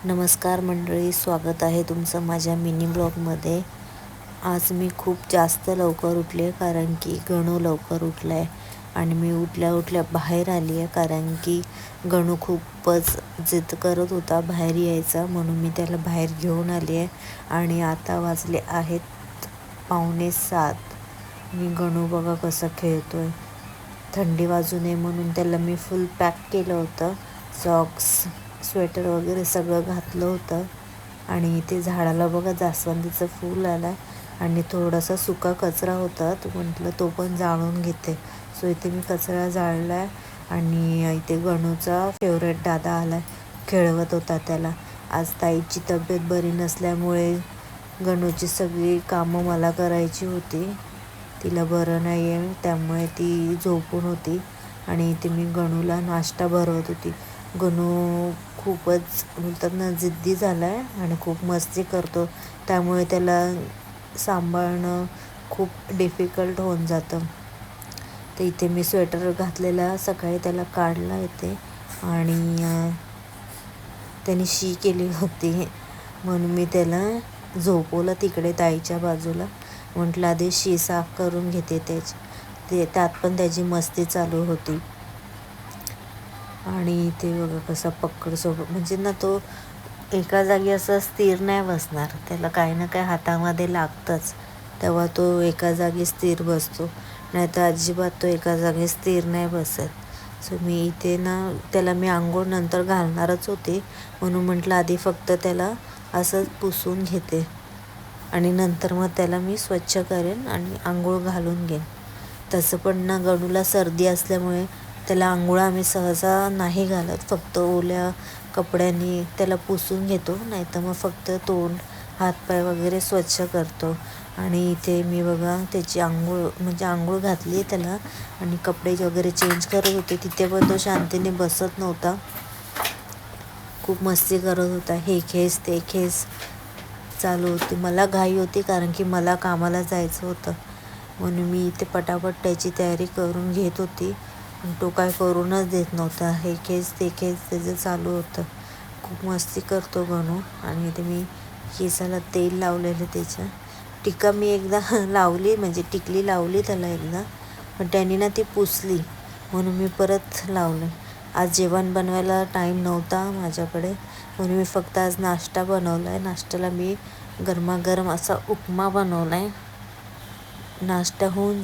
नमस्कार मंडळी, स्वागत आहे तुमचं माझ्या मिनी ब्लॉगमध्ये. आज मी खूप जास्त लवकर उठले कारण की गणू लवकर उठला आहे आणि मी उठल्या उठल्या बाहेर आली आहे कारण की गणू खूपच जिद करत होता बाहेर यायचा, म्हणून मी त्याला बाहेर घेऊन आली आहे. आणि आता वाजले आहेत 6:45. मी गणू बघा कसा खेळतो आहे. थंडी वाजू नये म्हणून त्याला मी फुल पॅक केलं होतं. सॉक्स, स्वेटर वगैरे सगळं घातलं होतं. आणि ते झाडाला बघा जास्वंदीचं फूल आलं आहे आणि थोडासा सुका कचरा होता, तो म्हटलं तो पण जाळून घेते. सो इथे मी कचरा जाळला आहे. आणि इथे गणूचा फेवरेट दादा आला आहे, खेळवत होता त्याला. आज ताईची तब्येत बरी नसल्यामुळे गणूची सगळी कामं मला करायची होती. तिला बरं नाही आहे त्यामुळे ती झोपून होती आणि इथे मी गणूला नाश्ता भरवत होती. गणू खूपच बोलतात ना जिद्दी झाला आहे आणि खूप मस्ती करतो, त्यामुळे त्याला सांभाळणं खूप डिफिकल्ट होऊन जातं. तर इथे मी स्वेटर घातलेला सकाळी त्याला काढला येते आणि त्याने शी केली होती म्हणून मी त्याला झोपवलं तिकडे ताईच्या बाजूला. म्हटलं आधी शी साफ करून घेते त्यात पण त्याची मस्ती चालू होती. आणि ते बघा कसा पक्कड सोबत म्हणजे ना तो एका जागी असं स्थिर नाही बसणार, त्याला काही ना काही हातामध्ये लागतंच, तेव्हा तो एका जागी स्थिर बसतो, नाही तर अजिबात तो एका जागी स्थिर नाही बसत. सो मी इथे ना त्याला मी आंघोळ नंतर घालणारच होते, म्हणून म्हटलं आधी फक्त त्याला असं पुसून घेते आणि नंतर मग त्याला मी स्वच्छ करेन आणि आंघोळ घालून घेईन. तसं पण ना गणूला सर्दी असल्यामुळे त्याला आंघोळ आम्ही सहसा नाही घालत, फक्त ओल्या कपड्यांनी त्याला पुसून घेतो, नाही तर मग फक्त तोंड हातपाय वगैरे स्वच्छ करतो. आणि इथे मी बघा त्याची आंघोळ घातली त्याला आणि कपडे वगैरे चेंज करत होते. तिथे पण तो शांतीने बसत नव्हता, खूप मस्ती करत होता, हे खेस ते खेस चालू होती. मला घाई होती कारण की मला कामाला जायचं होतं, म्हणून मी इथे पटापट त्याची तयारी करून घेत होती. पण तो काय करूनच देत नव्हता, हे खेच ते खेच त्याचं चालू होतं. खूप मस्ती करतो गणू. आणि इथे मी केसाला तेल लावलेलं, त्याच्या टिका मी एकदा लावली, म्हणजे टिकली लावली त्याला एकदा, पण त्यांनी ना ती पुसली म्हणून मी परत लावलं. आज जेवण बनवायला टाईम नव्हता माझ्याकडे, म्हणून मी फक्त आज नाश्ता बनवला आहे. नाश्त्याला मी गरमागरम असा उपमा बनवला आहे. नाश्ता होऊन